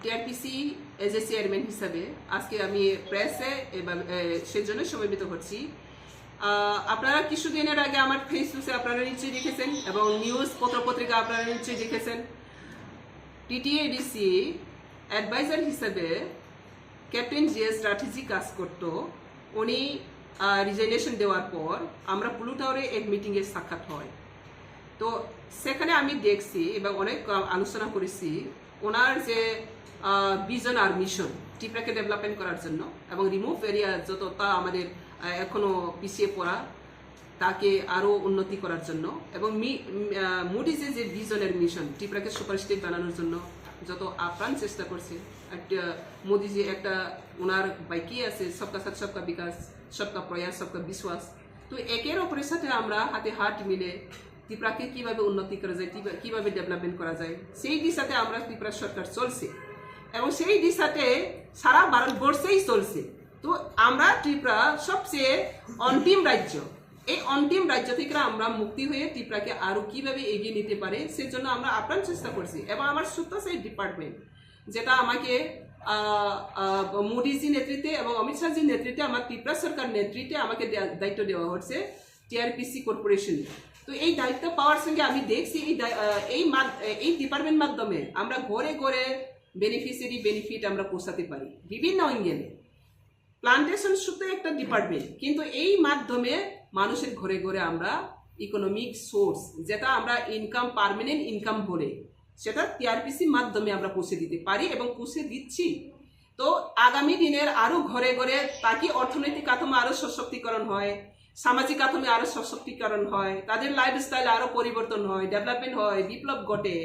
TRPC as a chairman হিসাবে আজকে আমি প্রেসে সেজন্য সমবেত হচ্ছি। আপনারা কিছুদিনের আগে আমার ফেসবুকে আপনারা নিশ্চয়ই দেখেছেন এবং নিউজ পত্রপত্রিকা আপনারা নিশ্চয়ই দেখেছেন। টিটিএডিসি অ্যাডভাইজার হিসেবে ক্যাপ্টেন জিএস রাঠিজি কাজ করত। উনি রিজাইনেশন দেওয়ার পর আমরা ব্লু টাওয়ারে এক মিটিংয়ে সাক্ষাৎ হয়। তো সেখানে আমি দেখছি এবং অনেক আলোচনা করেছি ওনার যে ভিজন আর মিশন ত্রিপুরাকে ডেভেলপমেন্ট করার জন্য এবং রিমোভ এরিয়া যত তা আমাদের এখনো পিছিয়ে পড়া তাকে আরও উন্নতি করার জন্য এবং মোদিজির যে ভিজনের মিশন ত্রিপুরাকে সুপার স্টেট বানানোর জন্য যত আপ্রাণ চেষ্টা করছে। একটা মোদিজি একটা ওনার বাইকই আছে সবকা সাথ সবকা বিকাশ, সবকা প্রয়াস, সবকা বিশ্বাস। তো একের অপরের সাথে আমরা হাতে হাত মিলে ত্রিপুরাকে কীভাবে উন্নতি করা যায়, কীভাবে ডেভেলপমেন্ট করা যায় সেই দিশাতে আমরা ত্রিপুরা সরকার চলছে এবং সেই দিশাতে সারা ভারতবর্ষেই চলছে। তো আমরা ত্রিপুরা সবচেয়ে অন্তিম রাজ্য, এই অন্তিম রাজ্য থেকে আমরা মুক্তি হয়ে ত্রিপুরাকে আরও কীভাবে এগিয়ে নিতে পারে সেজন্য আমরা আপ্রাণ চেষ্টা করছি। এবং আমার সত্য সেই ডিপার্টমেন্ট যেটা আমাকে মোদিজির নেতৃত্বে এবং অমিত শাহজির নেতৃত্বে আমার ত্রিপুরা সরকার নেতৃত্বে আমাকে দায়িত্ব দেওয়া হচ্ছে টিআরপিসি কর্পোরেশন। তো এই দায়িত্ব পাওয়ার সঙ্গে আমি দেখছি এই ডিপার্টমেন্ট মাধ্যমে আমরা ঘরে ঘরে বেনিফিশিয়ারি বেনিফিট আমরা পৌঁছাতে পারি বিভিন্ন অ্যাঙ্গেলে। প্লান্টেশন শুধু একটা ডিপার্টমেন্ট, কিন্তু এই মাধ্যমে মানুষের ঘরে ঘরে আমরা ইকোনমিক সোর্স যেটা আমরা ইনকাম পার্মানেন্ট ইনকাম বলে সেটা টিআরপিসির মাধ্যমে আমরা পৌঁছে দিতে পারি এবং পৌঁছে দিচ্ছি। তো আগামী দিনের আরও ঘরে ঘরে তাকে অর্থনৈতিক কাঠামো আরও সশক্তিকরণ হয়, সামাজিক কাঠামো আরও সশক্তিকরণ হয়, তাদের লাইফস্টাইল আরও পরিবর্তন হয়, ডেভেলপমেন্ট হয়, বিপ্লব ঘটে।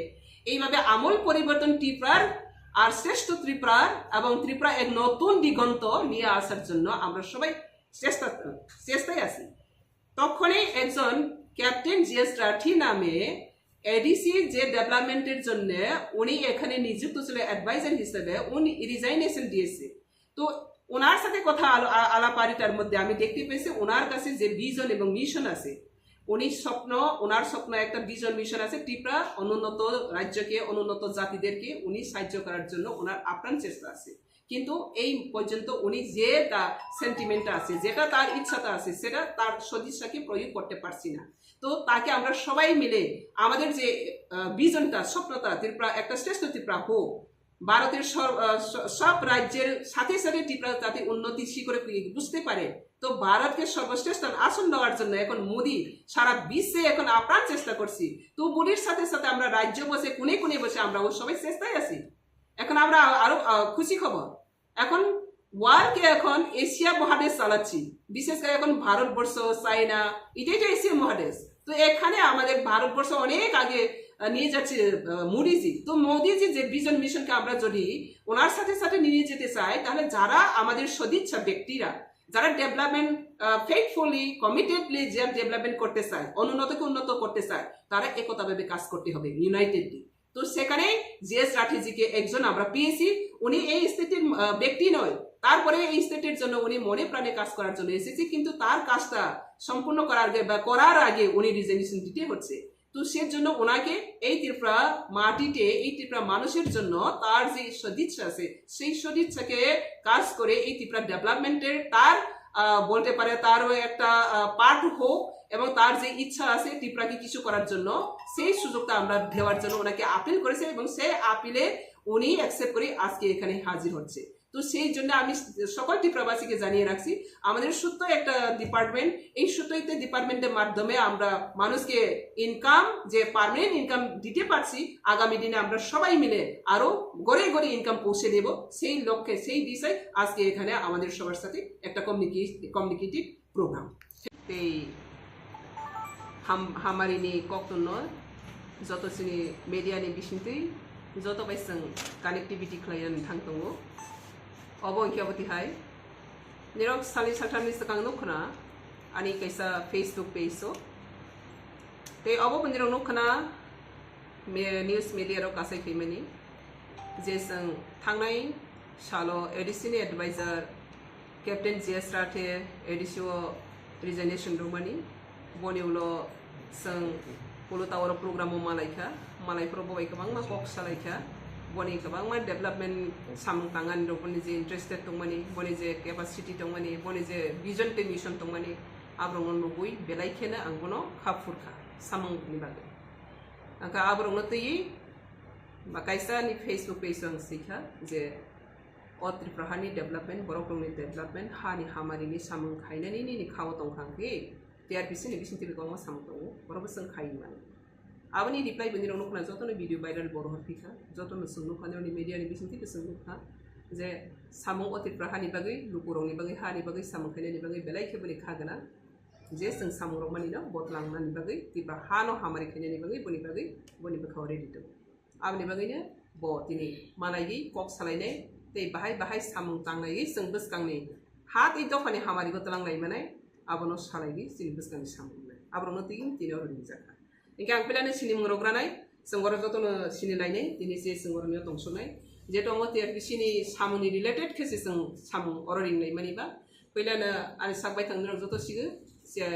এইভাবে আমূল পরিবর্তন ত্রিপুরার আর শ্রেষ্ঠ ত্রিপুরার এবং ত্রিপুরা এক নতুন দিগন্ত নিয়ে আসার জন্য আমরা সবাই চেষ্টায় আছি। তখনই একজন ক্যাপ্টেন জিএস রাঠি নামে এডিসি যে ডেভেলপমেন্টের জন্য উনি এখানে নিযুক্ত ছিল অ্যাডভাইজার হিসেবে, উনি রিজাইনেশন দিয়েছে। তো ওনার সাথে কথা আলাপারিতার মধ্যে আমি দেখতে পেয়েছি ওনার কাছে যে ভিজন এবং মিশন আছে, ওনার স্বপ্ন একটা ভিজন মিশন আছে ত্রিপুরা অনুন্নত রাজ্যকে, অনুন্নত জাতিদেরকে উনি সাহায্য করার জন্য ওনার আপ্রাণ চেষ্টা আছে। কিন্তু এই পর্যন্ত উনি যে তার সেন্টিমেন্টটা আছে, যেটা তার ইচ্ছাটা আছে, সেটা তার সদিচ্ছাকে প্রয়োগ করতে পারছি না। তো তাকে আমরা সবাই মিলে আমাদের যে ভিজনটা, স্বপ্নটা ত্রিপুরা একটা শ্রেষ্ঠ ত্রিপুরা হোক, ভারতের সব রাজ্যের সাথে সাথে ত্রিপুরা যাতে উন্নতি শিখরে বুঝতে পারে। তো ভারতকে সর্বশ্রেষ্ঠ আসন দেওয়ার জন্য এখন মোদি সারা বিশ্বে এখন আপ্রাণ চেষ্টা করছি। তো মোদির সাথে সাথে আমরা রাজ্য বসে কোনে কোনে বসে আমরা ও সবাই চেষ্টায় আছি। এখন আমরা আরো খুশি খবর, এখন ওয়ার্ল্ডকে এখন এশিয়া মহাদেশ চালাচ্ছি, বিশেষ করে এখন ভারতবর্ষ, চাইনা, এটাই তো এশিয়া মহাদেশ। তো এখানে আমাদের ভারতবর্ষ অনেক আগে নিয়ে যাচ্ছে মোদিজি। তো মোদিজি যে ভিজন মিশনকে আমরা যদি ওনার সাথে সাথে নিয়ে যেতে চাই, তাহলে যারা আমাদের সদিচ্ছা ব্যক্তিরা যারা ডেভেলপমেন্ট ফেথফুলি কমিটেডলি যে ডেভেলপমেন্ট করতে চায়, অনুন্নতকে উন্নত করতে চায়, তারা একতাভাবে কাজ করতে হবে ইউনাইটেডলি। তো সেখানে জিএস রাঠিজিকে একজন আমরা পেয়েছি। উনি এই স্টেটের ব্যক্তি নয়, তারপরে এই স্টেটের জন্য উনি মনে প্রাণে কাজ করার জন্য এসেছে, কিন্তু তার কাজটা সম্পূর্ণ করার আগে উনি রিজাইনেশন দিতে হচ্ছে। তো সেজন্য ওনাকে এই ত্রিপুরা মাটিতে, এই ত্রিপুরা মানুষের জন্য তার যে সদিচ্ছা আছে সেই সদিচ্ছাকে কাজ করে এই ত্রিপুরা ডেভেলপমেন্টের তার বলতে পারে তারও একটা পার্ট হোক এবং তার যে ইচ্ছা আছে ত্রিপুরাকে কিছু করার জন্য সেই সুযোগটা আমরা দেওয়ার জন্য ওনাকে আপিল করেছে এবং সেই আপিলে উনি অ্যাকসেপ্ট করে আজকে এখানে হাজির হচ্ছে। তো সেই জন্য আমি সকল ত্রিপুরাবাসীকে জানিয়ে রাখছি আমাদের সত্য একটা ডিপার্টমেন্ট, এই সত্যিতে ডিপার্টমেন্টের মাধ্যমে আমরা মানুষকে ইনকাম যে পার্মানেন্ট ইনকাম দিতে পারছি। আগামী দিনে আমরা সবাই মিলে আরো গড়ে গড়ে ইনকাম পৌঁছে দেব, সেই লক্ষ্যে সেই দিশায় আজকে এখানে আমাদের সবার সাথে একটা কমিউনিকেটিভ প্রোগ্রাম। এই হামারিনি কক্তন্য যত सिनि मेडियानि बिसिंतै যত বাইসং কানেक्टिविटी खालायनानै थांदों अब इंख्याबतीहाय निरक सालि सालथामनि सिगां नखना आनि कैसा फेसबुक पेज ते अब बन्दिराव नखना निउज मीडिया गासै फैमानि जे जों थांनाय सालो एडिसिनि एडभाइजार कैप्टेन जिएस राठे एडिसिओ रिजाइनेशन दंमानि बनिउलो जों पुलु टावर प्रोग्रामाव मालायफ्राव बबाय गोबां माखक सालायखा boni kabang ma development samung tangan do boni je interested tongmani boni je capacity tongmani boni je vision te mission tongmani abrong no bui belai khena angbono khapurkha samung ni bage angka abrong no tei makaisa ni Facebook page ang sikha je otri prahani development borok ni development hani hamari ni samung khainani ni khaw tongkhang ke TRPC ni bising tibi kong samung tongo borok sang khain man abani reply bani rong nokna joto no video viral bor horpika joto no sungnu khane ni media ni bising tibi sungnu kha je samung otri prahani bagai lukurong ni bagai hani bagai samung khainani bagai belai khebani khagana je sing samung rok mani no botlang man bagai tiba hano hamari khainani bagai boni bakhaw ready to abani bagai ne bo tini manai kok salaine te bahai samung tangnai sing buskangni hat i dofani hamari gotlang nai manai abono salai sing buskangni samung abrono tigin tini oro rinjaka ingka ang pilane sini mungrogranai sengoro jotono sini lainai tini se sengoro ni tongsonai je tongo TRPC ni samuni related kese sing samung oro ringnai mani ba pilane ani sakbai thangnai joto sigu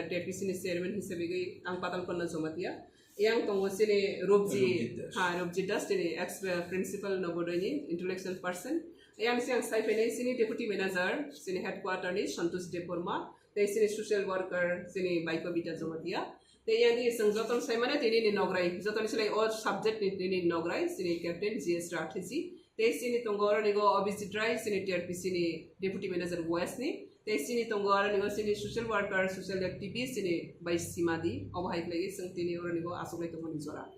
TRPC ni chairman hisabe gai ang patal konna jomatia yang tongo sini Robji Das tini ex principal Nobodoni intellectual person yang siang sai pene sini deputy manager sini headquarter ni Santosh Deporma te sini social worker sini Baiko Bita Jomatia te yang di sengjoton sai mane tini ni nograi joton sini all subject ni tini nograi sini captain GS strategy te sini tonggoro ni go obisi dry sini TRPC ni deputy manager west ni te sini tonggoro ni go sini social worker social activist sini Bai Simadi obhai lagi seng tini oro ni go asukai to moni jora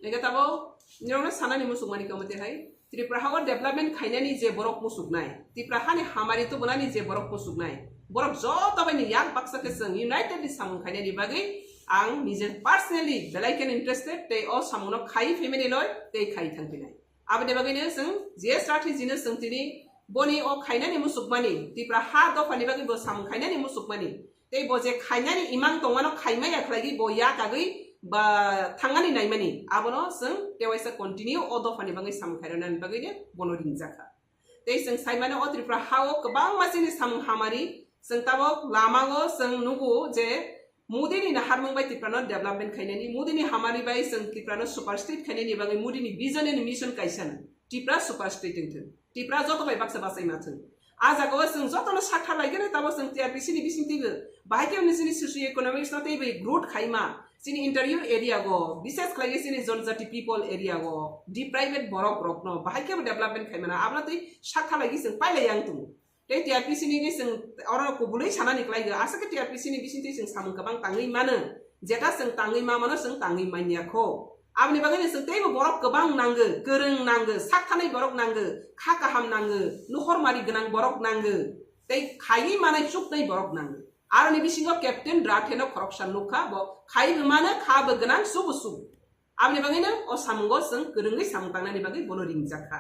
ega tabo nyona sana ni musuk mani kamate hai Tripura hawa development khainani je borok musuknai Tripura hani hamari to bonani je borok musuknai borok joto bani yak baksa ke seng united ni samung khainani bagai ang nije personally belaiken interested te o samuno khai family loy te khai thangpinai abade bagai ne seng je strategy ne seng tini boni o khainani musukmani Tripura ha do phani bagai bo samung khainani musukmani te bo je khainani imang tongano khaimai akhlagi bo yak agai ba thangani naimani abono seng tewaisa continue odo fani bangai samkhairan bagai ne bono ringjaka tei seng saimane o Tripura hao kabang masini samung hamari seng tabo lamango seng nugu je mudini na harmung bai Tripura development khainani mudini hamari bai seng Tripura super state khainani bagai mudini vision and mission kaisan Tripura super state thun Tripura joto bai baksa basai mathun aja go seng joto no sakha laigene tabo seng TRPC ni bising tigu bahai ke nisini socio economics na tei bai growth khaima sini interior area go bises khlai sini jonjati people area go deprived borok rokno bahai ke development khaimana abna tei sakha lagi seng pailai yang tu tei TRPC ni seng oro ko bulai sana niklai ga asa ke TRPC ni bising tei seng samung kabang tangai mana jeta seng tangai ma mana seng tangai manya kho abni bagai seng tei borok kabang nangge gereng nangge sakhanai borok nangge kha kaham nangge nuhor mari genang borok nangge tei khai mana chuk nei borok nangge Arani bisingo captain dratheno corruption nukha bo khai mana kha begenang subusu amni bagina o samgo seng gerengni samtangna ni bagai bono ringjakha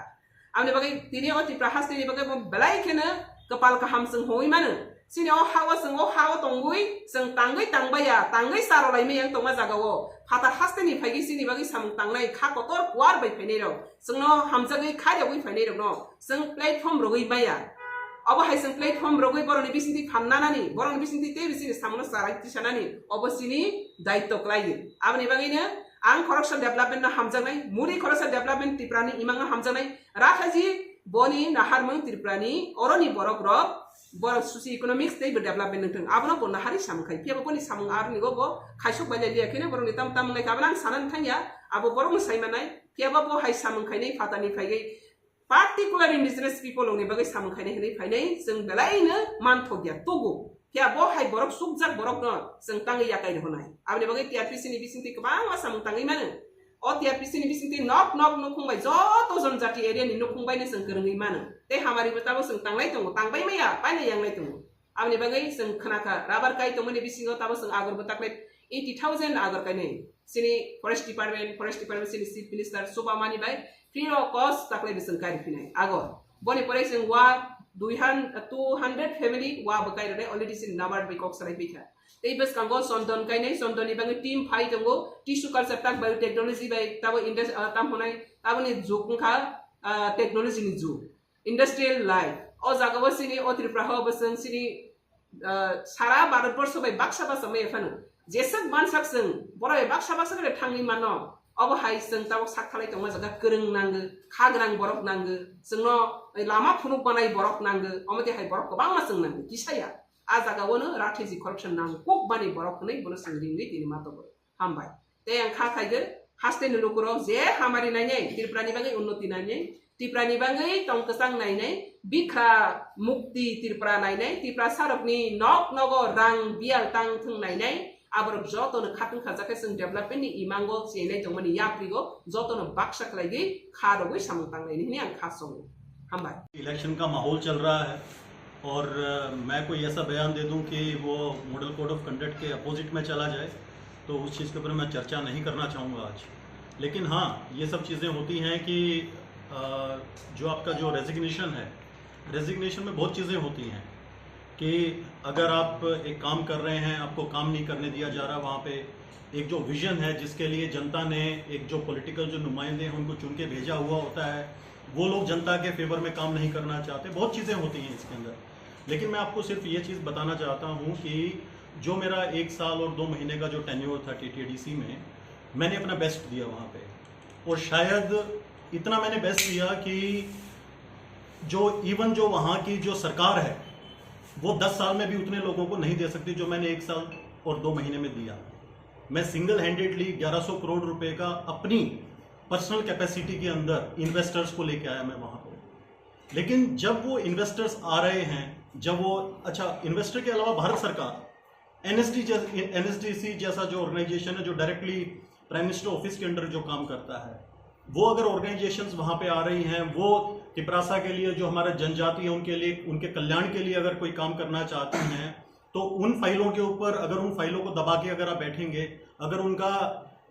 amni bagai tini o Tripura hasti ni bagai bo belai khena kepal kaham seng hoi mana sini o hawa seng o hawa tonggui seng tanggui tangbaya tanggui saro laime yang tongma jagawo phata hasti ni phagi sini bagai samtangnai kha kotor kwar bai phainei ro sengno hamjagai kharia bai phainei ro no seng platform rogoi baya Aba hai seng platform rogoi boroni bisinti phamnanani boroni bisinti te bisini samono sarai tisanani obosini daitto klai abni bagina ang corruption development na hamjanai muri corruption development Tripura ni imanga hamjanai rakhaji boni naharmung Tripura ni oroni borok rok borok socio economics te development ntung abno bo nahari samkhai pia boni samung arni go bo khaisuk bale liya kene boroni tam ngai kablang sanan thanya abo borong saimanai pia bo hai samung khainai fatani phaigai particular indigenous people only bagai samung khainai hinai phainai jeng belaina manthogya togo pia bo hai borok sukjak borok no jeng tangai yakai honai abni bagai TRPC ni bisinti kabang ma samung tangai mana o TRPC ni bisinti nok nokungbai joto jonjati area ni nokungbai ne jeng kerengai mana te hamari betabo jeng tanglai tongo tangbai maya paina yanglai tongo abni bagai jeng khanaka rabar kai tomoni bisingo tabo jeng agor betaklai 80,000 agor kai nei sini forest department sini chief minister Soba Mani bai free of cost taklai bisang kari pinai agor boni pore sing wa 200 family wa bakai re already sin number by kok sarai pika tei bes kanggo sondon kai nei sondon ni bangi team phai tongo tissue culture tak biotechnology bai tabo industry tam honai tabo ni jukungkha technology ni ju industrial life o jagawa sini o Tripura ho basang sini sara bharat borsho bai baksa basa mai phanu jesek mansak sing borai baksa ke thangi mano अब हाय जों ताव साखालाय दं माजागा गोरों नांगो खाग्रां बरक नांगो जोंनो लामा फुनुक बानाय बरक नांगो अमदे हाय बरक गोबां मा जों नांगो किसाया आ जागावनो राथेजि करपशन नांगो कक बानि बरक नै बोनो सोंदिंनि दिनि मातबो हामबाय ते आं खाखायगो हास्तेनो लुकुराव जे हामारि नायनै त्रिपुरानि बागै उन्नति नायनै त्रिपुरानि बागै तंकसां नायनै बिखा मुक्ति त्रिपुरा नायनै त्रिपुरा सारकनि नक नगो रां बियाल तां थों नायनै आबर जतनो खातुं खाजाखै जों डेभलपमेन्टनि इमांगो जेनै दंमोन याप्रिगो जतनो बाक्सा खलायगै खादोगै सामतांनायनि नि आं खासं हामबाय इलेक्शन का माहौल चल रहा है और मैं कोई ऐसा बयान दे दूं कि वो मॉडल कोड ऑफ कंडक्ट के अपोजिट में चला जाए तो उस चीज़ के ऊपर मैं चर्चा नहीं करना चाहूँगा आज। लेकिन हाँ, ये सब चीज़ें होती हैं कि जो आपका जो रेजिग्नेशन है, रेजिग्नेशन में बहुत चीज़ें होती हैं कि अगर आप एक काम कर रहे हैं, आपको काम नहीं करने दिया जा रहा, वहाँ पे एक जो विजन है जिसके लिए जनता ने एक जो पॉलिटिकल जो नुमाइंदे हैं उनको चुन के भेजा हुआ होता है, वो लोग जनता के फेवर में काम नहीं करना चाहते। बहुत चीज़ें होती हैं इसके अंदर। लेकिन मैं आपको सिर्फ ये चीज़ बताना चाहता हूँ कि जो मेरा 1 साल और 2 महीने का जो टेन्योर था TTDC में, मैंने अपना बेस्ट दिया वहाँ पे। और शायद इतना मैंने बेस्ट दिया कि जो इवन जो वहाँ की जो सरकार है वो 10 साल में भी उतने लोगों को नहीं दे सकती जो मैंने 1 साल और 2 महीने में दिया। मैं सिंगल हैंडेडली 1100 करोड़ रुपए का अपनी पर्सनल कैपेसिटी के अंदर इन्वेस्टर्स को लेके आया मैं वहाँ पे। लेकिन जब वो इन्वेस्टर्स आ रहे हैं, जब वो अच्छा इन्वेस्टर के अलावा भारत सरकार NSDC जैसा जो ऑर्गेनाइजेशन है जो डायरेक्टली प्राइम मिनिस्टर ऑफिस के अंडर जो काम करता है, वो अगर ऑर्गेनाइजेशंस वहाँ पे आ रही हैं, वो तिपरासा के लिए जो हमारा जनजाति है उनके लिए, उनके कल्याण के लिए अगर कोई काम करना चाहती हैं, तो उन फाइलों के ऊपर अगर उन फाइलों को दबा के अगर आप बैठेंगे, अगर उनका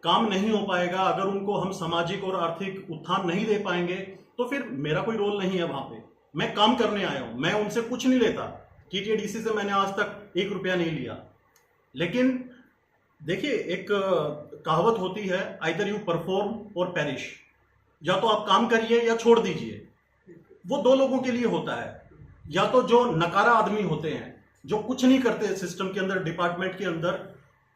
काम नहीं हो पाएगा, अगर उनको हम सामाजिक और आर्थिक उत्थान नहीं दे पाएंगे, तो फिर मेरा कोई रोल नहीं है वहाँ पे। मैं काम करने आया हूँ, मैं उनसे कुछ नहीं लेता। TTDC से मैंने आज तक 1 रुपया नहीं लिया। लेकिन देखिए, एक कहावत होती है, आइदर यू परफॉर्म और पेरिश, या तो आप काम करिए या छोड़ दीजिए। वो 2 लोगों के लिए होता है। या तो जो नकारा आदमी होते हैं, जो कुछ नहीं करते सिस्टम के अंदर, डिपार्टमेंट के अंदर,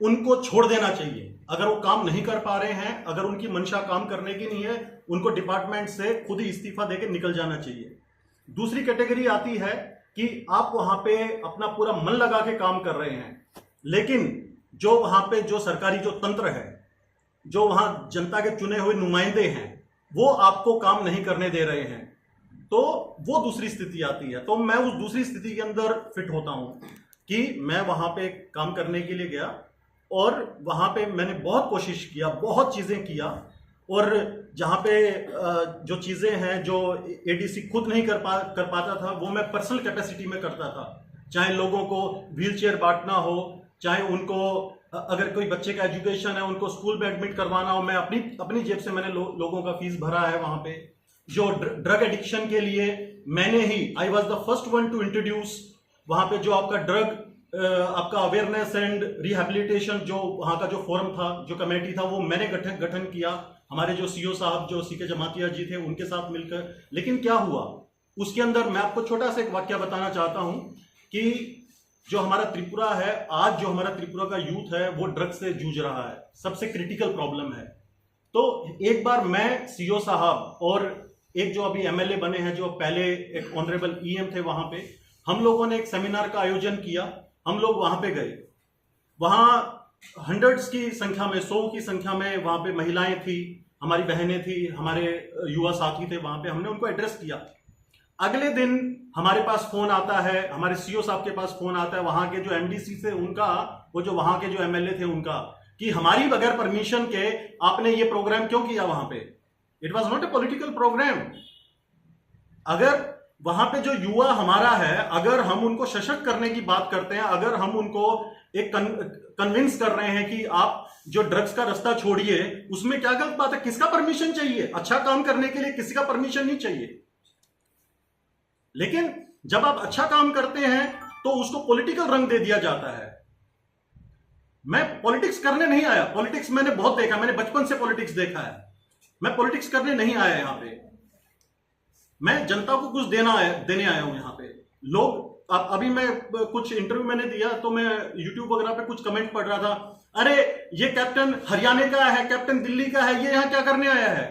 उनको छोड़ देना चाहिए। अगर वो काम नहीं कर पा रहे हैं, अगर उनकी मंशा काम करने की नहीं है, उनको डिपार्टमेंट से खुद ही इस्तीफा देकर निकल जाना चाहिए। दूसरी कैटेगरी आती है कि आप वहां पे अपना पूरा मन लगा के काम कर रहे हैं, लेकिन जो वहां पे जो सरकारी जो तंत्र है, जो वहां जनता के चुने हुए नुमाइंदे हैं, वो आपको काम नहीं करने दे रहे हैं, तो वो दूसरी स्थिति आती है। तो मैं उस दूसरी स्थिति के अंदर फिट होता हूं कि मैं वहां पे काम करने के लिए गया और वहां पे मैंने बहुत कोशिश किया, बहुत चीजें किया, और जहां पे जो चीजें हैं जो ADC खुद नहीं कर पाता था, वो मैं पर्सनल कैपेसिटी में करता था। चाहे लोगों को व्हील चेयर बांटना हो, चाहे उनको अगर कोई बच्चे का एजुकेशन है उनको स्कूल में एडमिट करवाना हो, मैं अपनी जेब से मैंने लोगों का फीस भरा है। वहां पे जो ड्रग एडिक्शन के लिए मैंने ही, I was the first one to introduce वहां पे जो आपका ड्रग आपका अवेयरनेस एंड रिहेबिलिटेशन, जो वहां का जो फोरम था, जो कमेटी था, वो मैंने गठन किया। हमारे जो CO साहब जो CK जमातिया जी थे उनके साथ मिलकर। लेकिन क्या हुआ उसके अंदर, मैं आपको छोटा सा एक वाक्य बताना चाहता हूं कि जो हमारा त्रिपुरा है, आज जो हमारा त्रिपुरा का यूथ है वो ड्रग्स से जूझ रहा है, सबसे क्रिटिकल प्रॉब्लम है। तो एक बार मैं CO साहब और एक जो अभी MLA बने हैं, जो पहले एक ऑनरेबल EM थे, वहां पे हम लोगों ने एक सेमिनार का आयोजन किया। हम लोग वहां पे गए, वहां हंड्रेड्स की संख्या में, 100 की संख्या में वहां पे महिलाएं थी, हमारी बहनें थी, हमारे युवा साथी थे। वहां पे हमने उनको एड्रेस किया। अगले दिन हमारे पास फोन आता है, हमारे CO साहब के पास फोन आता है, वहां के जो MDC से उनका, वो जो वहां के जो MLA थे उनका, कि हमारी बगैर परमिशन के आपने ये प्रोग्राम क्यों किया वहां पे। It was not a political program. अगर वहां पे जो युवा हमारा है, अगर हम उनको सशक्त करने की बात करते हैं, अगर हम उनको एक कन्विंस कर रहे हैं कि आप जो ड्रग्स का रास्ता छोड़िए, उसमें क्या गलत बात है? किसका परमिशन चाहिए? अच्छा काम करने के लिए किसी का परमिशन नहीं चाहिए। लेकिन जब आप अच्छा काम करते हैं तो उसको पॉलिटिकल रंग दे दिया जाता है। मैं पॉलिटिक्स करने नहीं आया। पॉलिटिक्स मैंने बहुत देखा, मैंने बचपन से पॉलिटिक्स देखा है। मैं पॉलिटिक्स करने नहीं आया यहां पे। मैं जनता को कुछ देने आया हूं। यहां पे लोग अभी मैं कुछ इंटरव्यू मैंने दिया तो मैं यूट्यूब वगैरह पे कुछ कमेंट पढ़ रहा था, अरे ये कैप्टन हरियाणा का है, कैप्टन दिल्ली का है, ये यहां क्या करने आया है?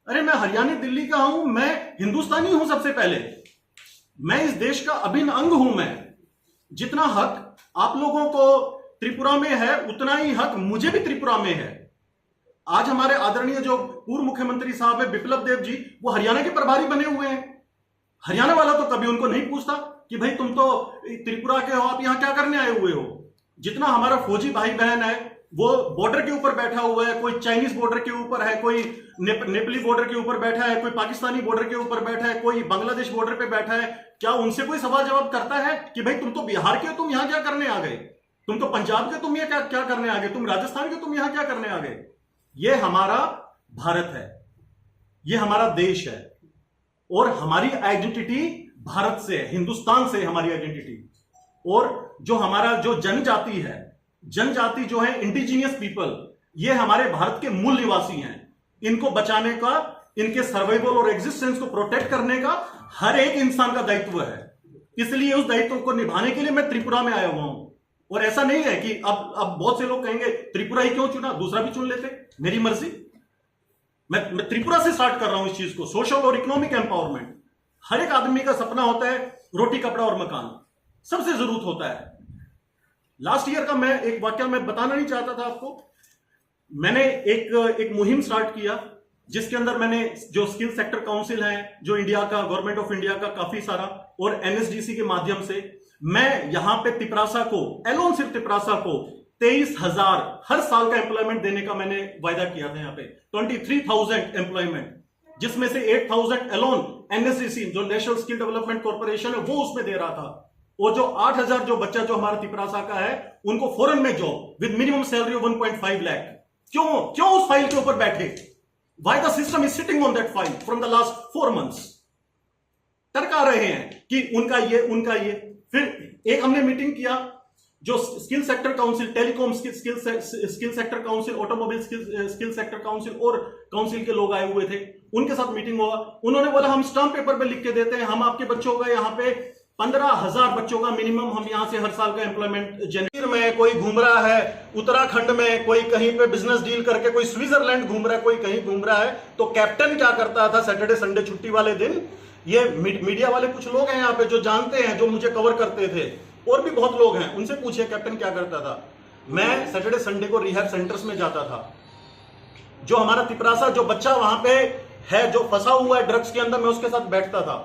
अरे मैं हरियाणा दिल्ली का हूं, मैं हिंदुस्तानी हूं। सबसे पहले मैं इस देश का अभिन्न अंग हूं। मैं जितना हक आप लोगों को त्रिपुरा में है उतना ही हक मुझे भी त्रिपुरा में है। आज हमारे आदरणीय जो पूर्व मुख्यमंत्री साहब है बिप्लब देव जी, वो हरियाणा के प्रभारी बने हुए हैं। हरियाणा वाला तो कभी उनको नहीं पूछता कि भाई तुम तो त्रिपुरा के हो, आप यहां क्या करने आए हुए हो। जितना हमारा फौजी भाई बहन है वो बॉर्डर के ऊपर बैठा हुआ है, कोई चाइनीज बॉर्डर के ऊपर है, कोई नेपाली बॉर्डर के ऊपर बैठा है, कोई पाकिस्तानी बॉर्डर के ऊपर बैठा है, कोई बांग्लादेश बॉर्डर पे बैठा है, क्या उनसे कोई सवाल जवाब करता है कि भाई तुम तो बिहार के हो, तुम यहां क्या करने आ गए? तुम तो पंजाब के, तुम ये क्या करने आ गए? तुम राजस्थान के, तुम यहां क्या करने आ गए? ये हमारा भारत है, ये हमारा देश है और हमारी आइडेंटिटी भारत से, हिंदुस्तान से हमारी आइडेंटिटी। और जो हमारा जो जनजाति है, जनजाति जो है इंडिजीनियस पीपल, ये हमारे भारत के मूल निवासी हैं। इनको बचाने का, इनके सर्वाइवल और एग्जिस्टेंस को प्रोटेक्ट करने का हर एक इंसान का दायित्व है। इसलिए उस दायित्व को निभाने के लिए मैं त्रिपुरा में आया हुआ हूं। और ऐसा नहीं है कि अब बहुत से लोग कहेंगे त्रिपुरा ही क्यों चुना, दूसरा भी चुन लेते, मेरी मर्जी। मैं त्रिपुरा से स्टार्ट कर रहा हूं इस चीज को। सोशल और इकोनॉमिक एम्पावरमेंट, हर एक आदमी का सपना होता है रोटी कपड़ा और मकान, सबसे जरूरत होता है। लास्ट ईयर का मैं एक वाक्य मैं बताना नहीं चाहता था आपको। मैंने एक मुहिम स्टार्ट किया जिसके अंदर मैंने जो स्किल सेक्टर काउंसिल है, जो इंडिया का, गवर्नमेंट ऑफ इंडिया का काफी सारा, और एनएसडीसी के माध्यम से मैं यहां पे तिपरासा को, एलोन सिर्फ तिपरासा को 23,000 हर साल का एम्प्लॉयमेंट देने का मैंने वायदा किया था। यहाँ पे 23,000 एम्प्लॉयमेंट, जिसमें से 8,000 एलोन एनएसडीसी जो नेशनल स्किल डेवलपमेंट कॉर्पोरेशन है वो उसमें दे रहा था। और जो 8,000 जो बच्चा जो हमारा तिपरासा का है उनको फॉरेन में job with minimum salary of 1.5 lakh. क्यों उस फाइल के ऊपर बैठे? Why the system is sitting on that file from the last 4 months. टरका रहे हैं कि उनका ये। फिर एक हमने मीटिंग किया, जो skill sector council, telecom skill sector council, automobile skill sector council और काउंसिल के लोग आए हुए थे, उनके साथ मीटिंग हुआ। उन्होंने बोला हम स्टाम्प पेपर पे लिख के देते हैं, हम आपके बच्चों का यहाँ पे 15,000 बच्चों का मिनिमम हम यहां से हर साल का एम्प्लॉयमेंट जनवरी में कोई घूम रहा है उत्तराखंड में, कोई कहीं पे बिजनेस डील करके, कोई स्विट्जरलैंड घूम रहा है, कोई कहीं घूम रहा है। तो कैप्टन क्या करता था सैटरडे संडे छुट्टी वाले दिन? ये मीडिया वाले कुछ लोग हैं यहाँ पे जो जानते हैं, जो मुझे कवर करते थे, और भी बहुत लोग हैं, उनसे पूछिए कैप्टन क्या करता था। मैं सैटरडे संडे को रिहैब सेंटर्स में जाता था। जो हमारा तिपरासा जो बच्चा वहां पे है जो फंसा हुआ है ड्रग्स के अंदर, मैं उसके साथ बैठता था,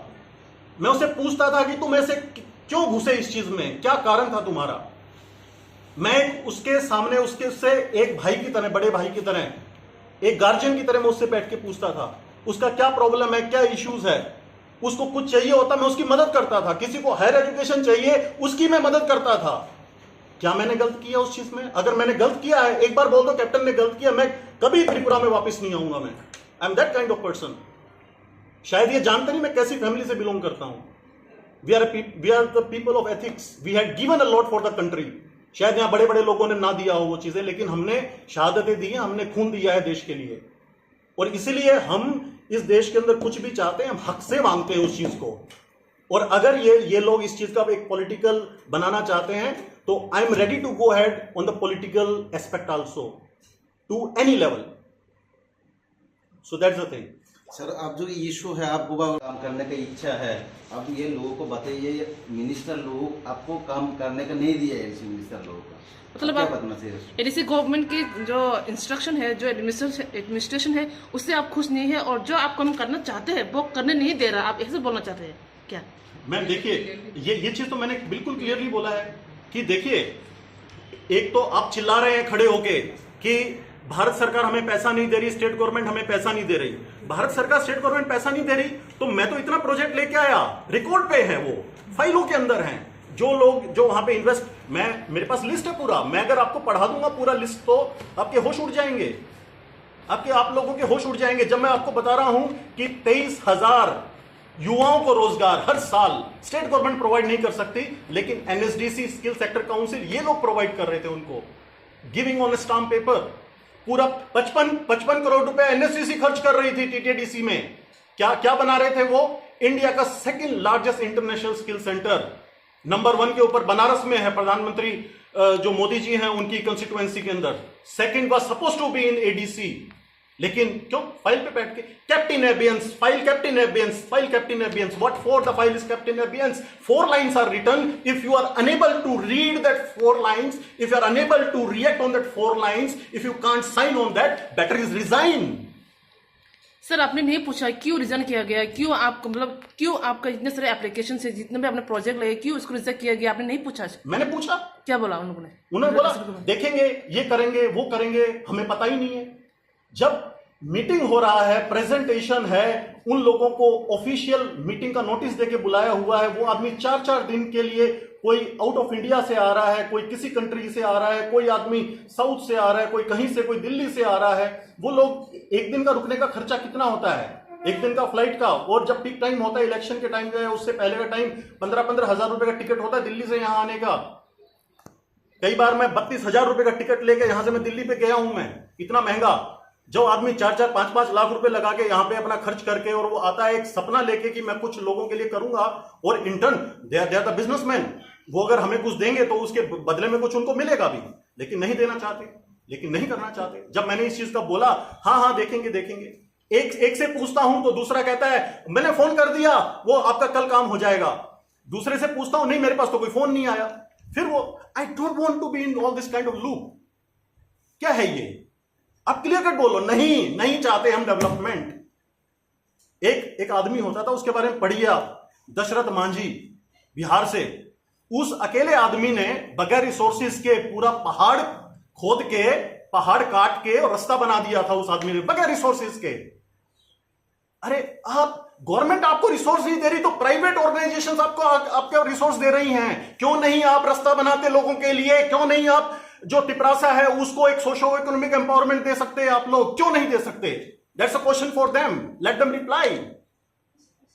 मैं उससे पूछता था कि तुम ऐसे क्यों घुसे इस चीज में, क्या कारण था तुम्हारा। मैं उसके सामने उसके से एक भाई की तरह, बड़े भाई की तरह, एक गार्जियन की तरह मैं उससे बैठ के पूछता था उसका क्या प्रॉब्लम है, क्या इश्यूज है। उसको कुछ चाहिए होता मैं उसकी मदद करता था, किसी को हायर एजुकेशन चाहिए उसकी मैं मदद करता था। क्या मैंने गलत किया उस चीज में? अगर मैंने गलत किया है एक बार बोल दो कैप्टन ने गलत किया, मैं कभी त्रिपुरा में वापस नहीं आऊंगा। मैं I am that kind of person. शायद ये जानते नहीं मैं कैसी फैमिली से बिलोंग करता हूं। We are the people of ethics, we had given a lot for the country. शायद यहां बड़े बड़े लोगों ने ना दिया हो वो चीजें, लेकिन हमने शहादतें दी हैं, हमने खून दिया है देश के लिए। और इसीलिए हम इस देश के अंदर कुछ भी चाहते हैं, हम हक से मांगते हैं उस चीज को। और अगर ये लोग इस चीज का एक पॉलिटिकल बनाना चाहते हैं तो I am ready to go head on the political aspect also to any level. So that's the thing. Sir, अब जो इशू है, आपको काम करने की इच्छा है, अब ये लोगों को बताइए, मिनिस्टर लोग आपको काम करने का नहीं दिया है, मिनिस्टर लोगों का मतलब क्या आप बताना चाहिए? एडीसी गवर्नमेंट की जो इंस्ट्रक्शन है, जो एडमिनिस्ट्रेशन है, उससे आप खुश नहीं है, और जो आप काम करना चाहते हैं वो करने नहीं दे रहा, आप ऐसे बोलना चाहते हैं क्या? मैं देखिए ये चीज तो मैंने बिल्कुल क्लियरली बोला है कि देखिए, एक तो आप चिल्ला रहे हैं खड़े होके कि भारत सरकार हमें पैसा नहीं दे रही, स्टेट गवर्नमेंट हमें पैसा नहीं दे रही। भारत सरकार, स्टेट गवर्नमेंट पैसा नहीं दे रही तो मैं तो इतना प्रोजेक्ट लेके आया, रिकॉर्ड पे है, वो फाइलों के अंदर हैं। जो लोग जो वहां पे इन्वेस्ट, मेरे पास लिस्ट है पूरा, मैं अगर आपको पढ़ा दूंगा पूरा लिस्ट तो आपके होश उड़ जाएंगे, आप लोगों के होश उड़ जाएंगे जब मैं आपको बता रहा हूं कि 23,000 युवाओं को रोजगार हर साल स्टेट गवर्नमेंट प्रोवाइड नहीं कर सकती, लेकिन एनएसडीसी स्किल सेक्टर काउंसिल ये लोग प्रोवाइड कर रहे थे उनको, गिविंग ऑन स्टाम्प पेपर। पूरा 55 करोड़ रुपए एनएसडीसी खर्च कर रही थी टीटीडीसी में। क्या बना रहे थे वो? इंडिया का second largest international skill centre number 1 के ऊपर बनारस में है, प्रधानमंत्री जो मोदी जी हैं उनकी कंस्टिट्यूएंसी के अंदर। Second was supposed to be in ADC, लेकिन क्यों फाइल पे बैठ के kept in abeyance, file kept in abeyance, file kept in abeyance, what for the file is kept in abeyance? 4 lines are written. If you are unable to read that 4 lines, if you are unable to react on that 4 lines, if you can't sign on that, better is resign. Sir आपने नहीं पूछा क्यों resign किया गया, क्यों आपको मतलब क्यों आपका इतने सारे एप्लीकेशन से जितने भी अपने प्रोजेक्ट लगे क्यों उसको रिजेक्ट किया गया, आपने नहीं पूछा? मैंने पूछा, क्या बोला उन लोगों ने? उन्होंने बोला देखेंगे, ये करेंगे, वो करेंगे, हमें पता ही नहीं है। जब मीटिंग हो रहा है, प्रेजेंटेशन है, उन लोगों को ऑफिशियल मीटिंग का नोटिस देके बुलाया हुआ है, वो आदमी 4-4 दिन के लिए, कोई आउट ऑफ इंडिया से आ रहा है, कोई किसी कंट्री से आ रहा है, कोई आदमी साउथ से आ रहा है, कोई कहीं से, कोई दिल्ली से आ रहा है। वो लोग एक दिन का रुकने का खर्चा कितना होता है, एक दिन का फ्लाइट का, और जब पीक टाइम होता है इलेक्शन के टाइम का, उससे पहले का टाइम 15-15 हजार रुपए का टिकट होता है दिल्ली से यहां आने का। कई बार मैं 32,000 रुपए का टिकट लेके यहां से मैं दिल्ली पे गया हूं, मैं इतना महंगा। जो आदमी 4-4, 5-5 लाख रुपए लगा के यहां पे अपना खर्च करके, और वो आता है एक सपना लेके कि मैं कुछ लोगों के लिए करूंगा, और in turn they are the businessmen, वो अगर हमें कुछ देंगे तो उसके बदले में कुछ उनको मिलेगा भी, लेकिन नहीं देना चाहते, लेकिन नहीं करना चाहते। जब मैंने इस चीज का बोला, हाँ देखेंगे देखेंगे, एक से पूछता हूं तो दूसरा कहता है मैंने फोन कर दिया, वो आपका कल काम हो जाएगा। दूसरे से पूछता हूं, नहीं मेरे पास तो कोई फोन नहीं आया। फिर वो I don't want to be in all this kind of loop. क्या है ये? आप क्लियर कट बोलो, नहीं चाहते हम डेवलपमेंट। एक आदमी होता था, उसके बारे में पढ़िए आप, दशरथ मांझी, बिहार से। उस अकेले आदमी ने बगैर रिसोर्सेज के पूरा पहाड़ खोद के, पहाड़ काट के और रास्ता बना दिया था उस आदमी ने, बगैर रिसोर्सेज के। अरे आप, गवर्नमेंट आपको रिसोर्स नहीं दे रही तो प्राइवेट ऑर्गेनाइजेशंस आपको रिसोर्स दे रही हैं। क्यों नहीं आप रास्ता बनाते लोगों के लिए? क्यों नहीं आप जो टिपरासा है उसको एक सोशो इकोनॉमिक एम्पावरमेंट दे सकते हैं? आप लोग क्यों नहीं दे सकते? That's a question for them, let them reply.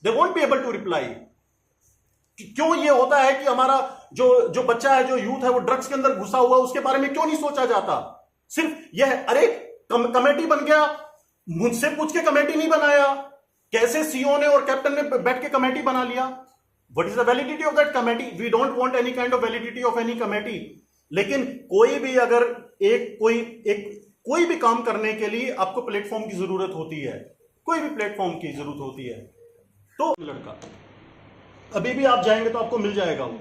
They won't be able to reply. क्यों ये होता है कि हमारा जो बच्चा है, जो यूथ है, वो ड्रग्स के अंदर घुसा हुआ, उसके बारे में क्यों नहीं सोचा जाता? सिर्फ यह, अरे कमेटी बन गया, मुझसे पूछ के कमेटी नहीं बनाया, कैसे सीओ ने और कैप्टन ने बैठ के कमेटी बना लिया? What is the validity of that committee? We don't want any kind of validity of any committee. लेकिन कोई भी अगर कोई भी काम करने के लिए आपको प्लेटफॉर्म की जरूरत होती है, कोई भी प्लेटफॉर्म की जरूरत होती है। तो लड़का अभी भी आप जाएंगे तो आपको मिल जाएगा। वो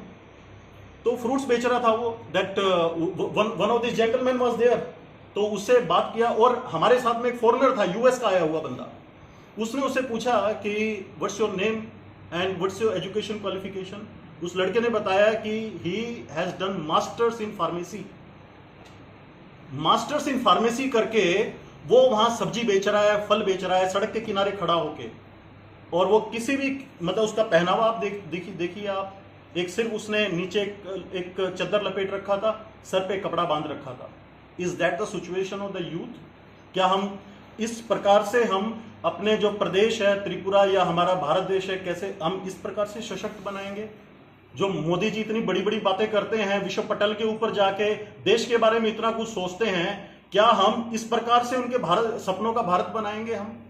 तो फ्रूट्स बेच रहा था, वो that one of this gentleman was there. तो उससे बात किया, और हमारे साथ में एक फॉरेनर था, यूएस का आया हुआ बंदा। उसने उससे पूछा कि what's your name and what's your education qualification. उस लड़के ने बताया कि he has done masters in pharmacy. Masters in pharmacy करके वो वहां सब्जी बेच रहा है, फल बेच रहा है, सड़क के किनारे खड़ा होके। और वो किसी भी, मतलब उसका पहनावा आप देखिए आप, एक सिर्फ उसने नीचे एक चद्दर लपेट रखा था, सर पे कपड़ा बांध रखा था। Is that the situation of the youth? क्या हम इस प्रकार से हम अपने जो प्रदेश है त्रिपुरा या हमारा भारत देश है, कैसे हम इस प्रकार से सशक्त बनाएंगे? जो मोदी जी इतनी बड़ी बड़ी बातें करते हैं, विश्व पटल के ऊपर जाके देश के बारे में इतना कुछ सोचते हैं, क्या हम इस प्रकार से उनके भारत सपनों का भारत बनाएंगे? हम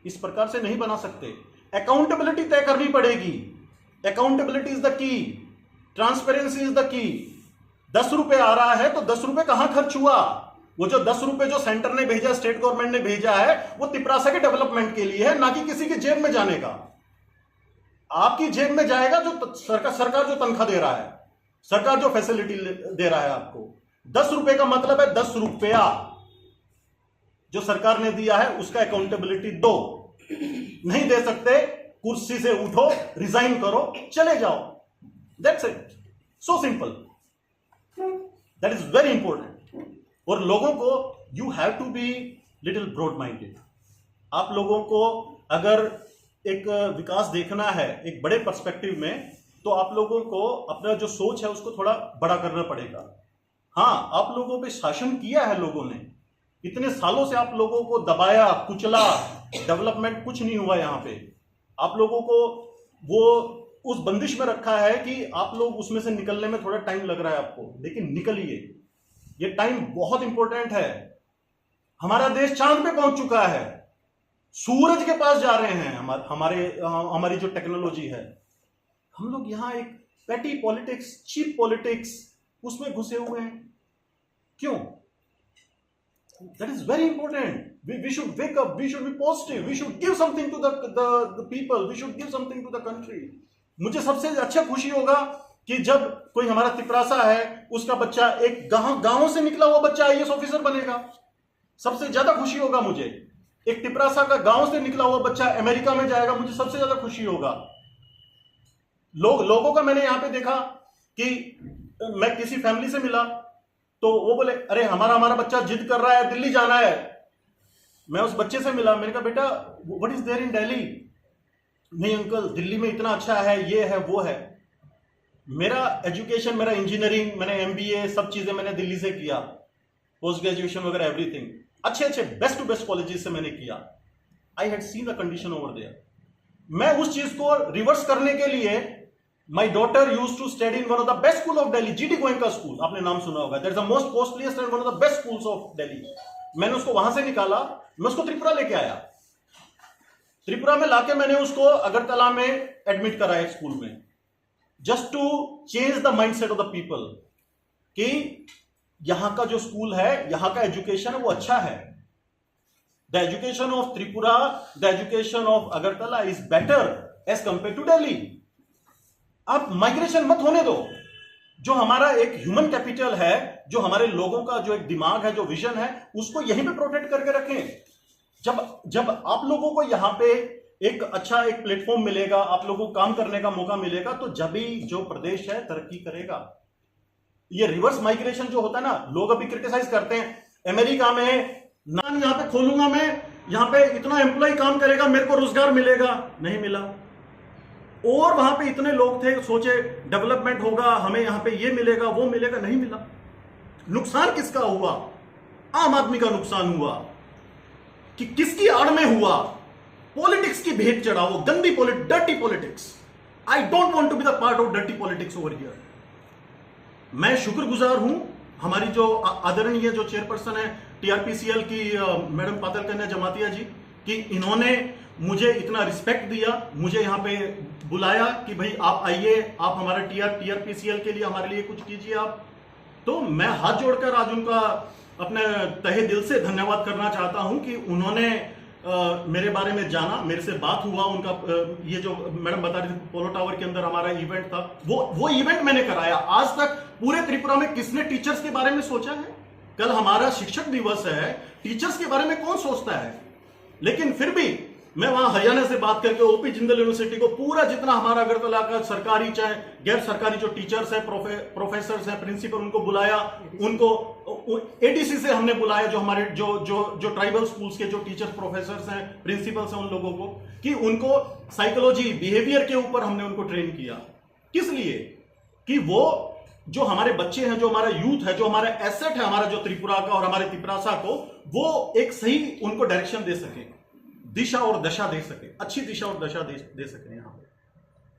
इस प्रकार से नहीं बना सकते। अकाउंटेबिलिटी तय करनी पड़ेगी। Accountability is the key, transparency is the key. 10 रुपए आ रहा है तो 10 रुपए कहां खर्च हुआ? वो जो 10 रुपए जो सेंटर ने भेजा, स्टेट गवर्नमेंट ने भेजा है, वो तिपरासा के डेवलपमेंट के लिए है, ना कि किसी की जेब में जाने का। आपकी जेब में जाएगा जो सरकार जो तनख्वाह दे रहा है, सरकार जो फैसिलिटी दे रहा है आपको। 10 रुपए का मतलब है 10 रुपया जो सरकार ने दिया है, उसका अकाउंटेबिलिटी दो। नहीं दे सकते, कुर्सी से उठो, रिजाइन करो, चले जाओ। That's it, so simple. That is very important. और लोगों को you have to be little broad minded. आप लोगों को अगर एक विकास देखना है एक बड़े पर्सपेक्टिव में, तो आप लोगों को अपना जो सोच है उसको थोड़ा बड़ा करना पड़ेगा। हाँ, आप लोगों पे शासन किया है लोगों ने, इतने सालों से आप लोगों को दबाया, कुचला, डेवलपमेंट कुछ नहीं हुआ यहां पे। आप लोगों को वो उस बंदिश में रखा है कि आप लोग उसमें से निकलने में थोड़ा टाइम लग रहा है आपको, लेकिन निकलिए। ये टाइम बहुत इंपॉर्टेंट है। हमारा देश चांद पे पहुंच चुका है, सूरज के पास जा रहे हैं। हमारी जो टेक्नोलॉजी है, हम लोग यहाँ एक पैटी पॉलिटिक्स, चीप पॉलिटिक्स उसमें घुसे हुए हैं। क्यों? That is very important. We should wake up. We should be positive. We should give something to the people. We should give something to the country. मुझे सबसे अच्छा खुशी होगा कि जब कोई हमारा तिपरासा है, उसका बच्चा एक गांव से निकला हुआ बच्चा आईएएस ऑफिसर बनेगा। सबसे ज्यादा खुशी होगा मुझे। एक तिपरासा का गांव से निकला हुआ बच्चा अमेरिका में जाएगा, मुझे सबसे ज्यादा खुशी होगा। लोगों का मैंने यहां पे देखा कि मैं किसी फैमिली से मिला तो वो बोले, अरे हमारा बच्चा जिद कर रहा है, दिल्ली जाना है। मैं उस बच्चे से मिला, मैंने कहा बेटा what is there in Delhi? नहीं अंकल, दिल्ली में इतना अच्छा है, ये है वो है। मेरा एजुकेशन, मेरा इंजीनियरिंग, मैंने एमबीए, सब चीजें मैंने दिल्ली से किया, पोस्ट ग्रेजुएशन वगैरह एवरीथिंग अच्छे बेस्ट टू बेस्ट कॉलेजेस से मैंने किया। I had seen the condition over there. मैं उस चीज को रिवर्स करने के लिए, my daughter use to study in one of the best school of Delhi, GT Goenka school, आपने नाम सुना होगा। That is the most costliest and one of the best schools of Delhi. मैंने उसको वहां से निकाला, मैं उसको त्रिपुरा लेके आया। त्रिपुरा में लाके मैंने उसको अगरतला में एडमिट कराया एक स्कूल में, just to change the mindset of the people कि यहां का जो स्कूल है, यहां का एजुकेशन है वो अच्छा है। The education of Tripura, the education of Agartala is better as compare to Delhi. आप माइग्रेशन मत होने दो। जो हमारा एक ह्यूमन कैपिटल है, जो हमारे लोगों का जो एक दिमाग है, जो विजन है, उसको यहीं पे प्रोटेक्ट करके रखें। जब आप लोगों को यहां पे एक अच्छा एक प्लेटफॉर्म मिलेगा, आप लोगों को काम करने का मौका मिलेगा, तो जब भी जो प्रदेश है तरक्की करेगा। ये रिवर्स माइग्रेशन जो होता है ना, लोग अभी क्रिटिसाइज करते हैं अमेरिका में ना, यहां पे खोलूंगा मैं, यहां पे इतना एम्प्लॉय काम करेगा, मेरे को रोजगार मिलेगा। नहीं मिला। और वहां पे इतने लोग थे, सोचे डेवलपमेंट होगा, हमें यहां पे ये मिलेगा वो मिलेगा, नहीं मिला। नुकसान किसका हुआ? आम आदमी का नुकसान हुआ। कि किसकी आड़ में हुआ? पॉलिटिक्स की भेंट चढ़ाओ, गंदी dirty politics. I don't want to be the part of dirty politics over here. मैं शुक्रगुजार हूं हमारी जो आदरणीय जो चेयरपर्सन है टीआरपीसीएल की मैडम पातल कन्या जमातिया जी, कि इन्होंने मुझे इतना रिस्पेक्ट दिया, मुझे यहां पे बुलाया कि भाई आप आइए, आप हमारा टीआरपीसीएल के लिए हमारे लिए कुछ कीजिए आप। तो मैं हाथ जोड़कर आज उनका अपने तहे दिल से धन्यवाद करना चाहता हूं कि उन्होंने मेरे बारे में जाना, मेरे से बात हुआ। उनका ये जो मैडम बता रही थी पोलो टावर के अंदर हमारा इवेंट था, वो इवेंट मैंने कराया। आज तक पूरे त्रिपुरा में किसने टीचर्स के बारे में सोचा है? कल हमारा शिक्षक दिवस है, टीचर्स के बारे में कौन सोचता है? लेकिन फिर भी मैं वहां हरियाणा से बात करके ओपी जिंदल यूनिवर्सिटी को पूरा जितना हमारा अगरतला का सरकारी चाहे गैर सरकारी जो टीचर्स है, प्रोफेसर्स है, प्रिंसिपल, उनको बुलाया। उनको एडीसी से हमने बुलाया, जो हमारे जो ट्राइबल स्कूल्स के जो टीचर्स, प्रोफेसर्स हैं, प्रिंसिपल्स हैं, उन लोगों को, कि उनको साइकोलॉजी, बिहेवियर के ऊपर हमने उनको ट्रेन किया। किस लिए? कि वो जो हमारे बच्चे हैं, जो हमारा यूथ है, जो हमारा एसेट है, हमारा जो त्रिपुरा का और हमारे तिपरासा को, वो एक सही उनको डायरेक्शन दे सके, दिशा और दशा दे सके, अच्छी दिशा और दशा दे सके यहाँ पे।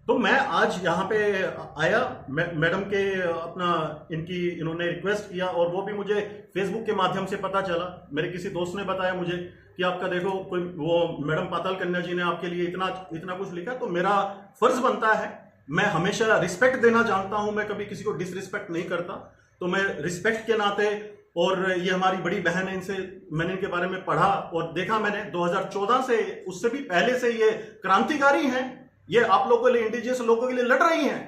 तो मैं आज यहाँ पे आया, मैडम के इन्होंने रिक्वेस्ट किया, और वो भी मुझे फेसबुक के माध्यम से पता चला। मेरे किसी दोस्त ने बताया मुझे कि आपका देखो कोई वो मैडम पाताल कन्या जी ने आपके लिए इतना कुछ लिखा। तो मेरा फर्ज बनता है, मैं हमेशा रिस्पेक्ट देना जानता हूं, मैं कभी किसी को डिसरिस्पेक्ट नहीं करता। तो मैं रिस्पेक्ट के नाते, और ये हमारी बड़ी बहन है, इनसे मैंने इनके बारे में पढ़ा और देखा मैंने 2014 से, उससे भी पहले से ये क्रांतिकारी हैं, ये आप लोगों के लिए, इंडिजियस लोगों के लिए लड़ रही हैं।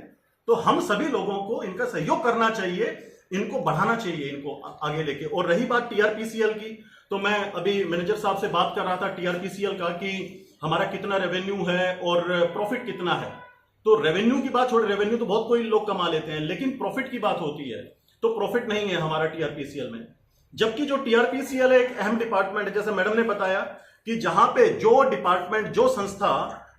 तो हम सभी लोगों को इनका सहयोग करना चाहिए, इनको बढ़ाना चाहिए, इनको आगे लेके। और रही बात टीआरपीसीएल की, तो मैं अभी मैनेजर साहब से बात कर रहा था टीआरपीसीएल का कि हमारा कितना रेवेन्यू है और प्रॉफिट कितना है। तो रेवेन्यू की बात छोड़, रेवेन्यू तो बहुत कोई लोग कमा लेते हैं, लेकिन प्रॉफिट की बात होती है तो प्रॉफिट नहीं है हमारा टीआरपीसीएल में। जबकि जो टीआरपीसीएल है एक अहम डिपार्टमेंट है, जैसे मैडम ने बताया कि जहां पे जो डिपार्टमेंट, जो संस्था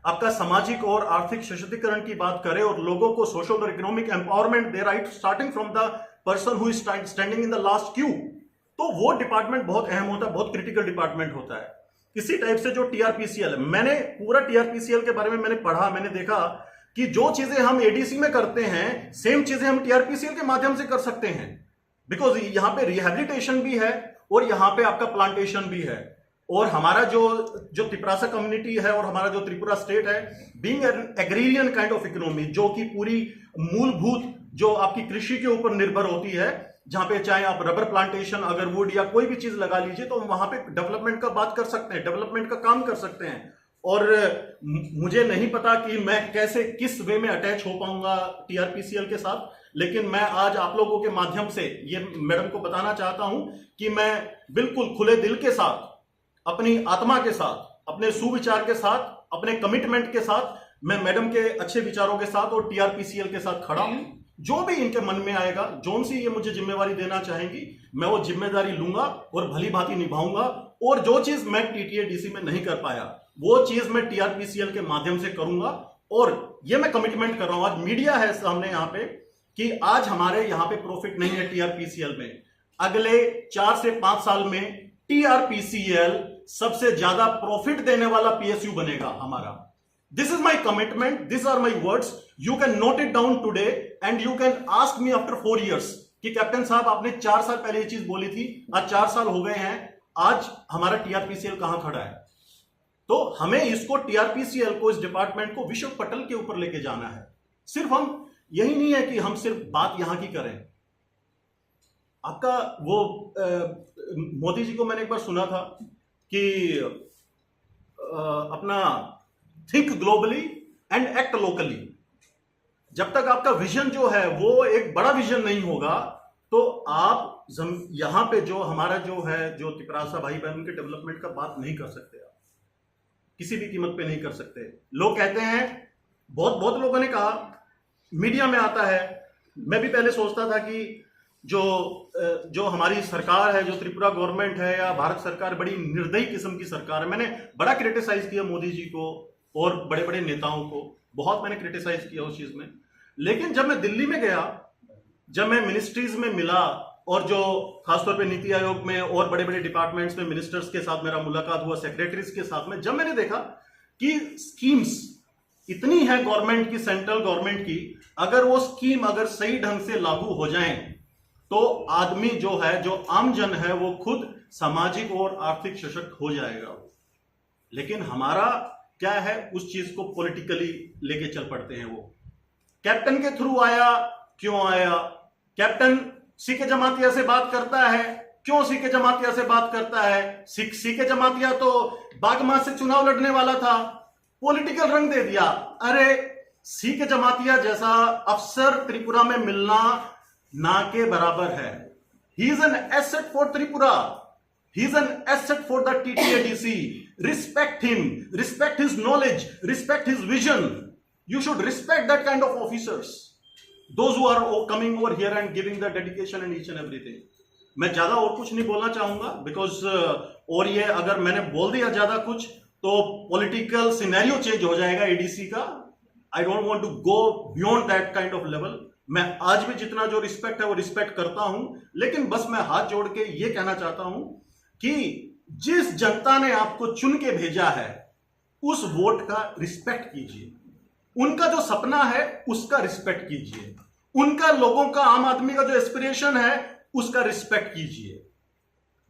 आपका सामाजिक और आर्थिक सशक्तिकरण की बात करे और लोगों को सोशल और economic empowerment they, right starting from the person who is standing in the last Q, तो वो डिपार्टमेंट बहुत अहम होता है, बहुत क्रिटिकल डिपार्टमेंट होता है। इसी टाइप से जो टीआरपीसीएल है, मैंने पूरा टीआरपीसीएल के बारे में मैंने पढ़ा, मैंने देखा कि जो चीजें हम एडीसी में करते हैं, सेम चीजें हम टीआरपीसीएल के माध्यम से कर सकते हैं। बिकॉज यहां पे रिहैबिलिटेशन भी है और यहां पे आपका प्लांटेशन भी है, और हमारा जो तिपरासा कम्युनिटी है और हमारा जो त्रिपुरा स्टेट है, being an agrarian kind of economy, जो कि पूरी मूलभूत जो आपकी कृषि के ऊपर निर्भर होती है, जहां पे चाहे आप रबर प्लांटेशन, अगर वुड या कोई भी चीज लगा लीजिए, तो वहां पे डेवलपमेंट का बात कर सकते हैं, डेवलपमेंट का काम कर सकते हैं। और मुझे नहीं पता कि मैं कैसे किस वे में अटैच हो पाऊंगा टीआरपीसीएल के साथ, लेकिन मैं आज आप लोगों के माध्यम से ये मैडम को बताना चाहता हूं कि मैं बिल्कुल खुले दिल के साथ, अपनी आत्मा के साथ, अपने सुविचार के साथ, अपने कमिटमेंट के साथ, मैं मैडम के अच्छे विचारों के साथ और टीआरपीसीएल के साथ खड़ा हूं। जो भी इनके मन में आएगा, जोन सी ये मुझे जिम्मेवारी देना चाहेंगी, मैं वो जिम्मेदारी लूंगा और भली भांति निभाऊंगा। और जो चीज मैं टीटीएडीसी में नहीं कर पाया, वो चीज मैं टीआरपीसीएल के माध्यम से करूंगा। और ये मैं कमिटमेंट कर रहा हूं, आज मीडिया है सामने यहां पे, कि आज हमारे यहां पे प्रॉफिट नहीं है टीआरपीसीएल में, अगले 4 से 5 साल में टीआरपीसीएल सबसे ज्यादा प्रॉफिट देने वाला पीएसयू बनेगा हमारा। This is my commitment, these are my words, you can note it down today and you can ask me after 4 years कि कैप्टन साहब आपने 4 साल पहले ये चीज बोली थी, आज 4 साल हो गए हैं, आज हमारा टीआरपीसीएल कहां खड़ा है। तो हमें इसको, टीआरपीसीएल को, इस डिपार्टमेंट को विश्व पटल के ऊपर लेके जाना है। सिर्फ हम यही नहीं है कि हम सिर्फ बात यहां की करें। आपका वो मोदी जी को मैंने एक बार सुना था कि अपना think globally and act locally. जब तक आपका विजन जो है वो एक बड़ा विजन नहीं होगा, तो आप यहां पे जो हमारा जो है, जो तिपरासा भाई बहन के डेवलपमेंट का बात नहीं कर सकते, आप किसी भी कीमत पे नहीं कर सकते। लोग कहते हैं, बहुत लोगों ने कहा, मीडिया में आता है, मैं भी पहले सोचता था कि जो हमारी सरकार है, जो त्रिपुरा गवर्नमेंट है या भारत सरकार, बड़ी निर्दयी किस्म की सरकार है। मैंने बड़ा क्रिटिसाइज किया मोदी जी को और बड़े बड़े नेताओं को, बहुत मैंने क्रिटिसाइज किया उस चीज में। लेकिन जब मैं दिल्ली में गया, जब मैं मिनिस्ट्रीज में मिला, और जो खासतौर पे नीति आयोग में और बड़े बड़े डिपार्टमेंट्स में मिनिस्टर्स के साथ मेरा मुलाकात हुआ, सेक्रेटरीज के साथ में, जब मैंने देखा कि स्कीम्स इतनी है गवर्नमेंट की, सेंट्रल गवर्नमेंट की, अगर वो स्कीम अगर सही ढंग से लागू हो जाएं, तो आदमी जो है, जो आम जन है, वो खुद सामाजिक और आर्थिक सशक्त हो जाएगा। लेकिन हमारा क्या है, उस चीज को पॉलिटिकली लेके चल पड़ते हैं। वो कैप्टन के थ्रू आया, क्यों आया? कैप्टन सीके जमातिया से बात करता है, क्यों सीके जमातिया से बात करता है? सीके जमातिया तो बागमा से चुनाव लड़ने वाला था, पॉलिटिकल रंग दे दिया। अरे सीके जमातिया जैसा अफसर त्रिपुरा में मिलना ना के बराबर है। He is an asset for Tripura, he is an asset for the TTADC. Respect him, respect his knowledge, respect his vision. You should respect that kind of officers, those who are coming over here and giving the dedication and each and everything. मैं ज्यादा और कुछ नहीं बोलना चाहूंगा, because और ये अगर मैंने बोल दिया ज्यादा कुछ तो पॉलिटिकल सिनेरियो चेंज हो जाएगा एडीसी का। I don't want to go beyond that kind of level. मैं आज भी जितना जो रिस्पेक्ट है वो रिस्पेक्ट करता हूं, लेकिन बस मैं हाथ जोड़ के ये कहना चाहता हूं कि जिस जनता ने आपको चुन के भेजा है, उस वोट का रिस्पेक्ट कीजिए। उनका जो सपना है उसका रिस्पेक्ट कीजिए। उनका, लोगों का, आम आदमी का जो एस्पिरेशन है उसका रिस्पेक्ट कीजिए।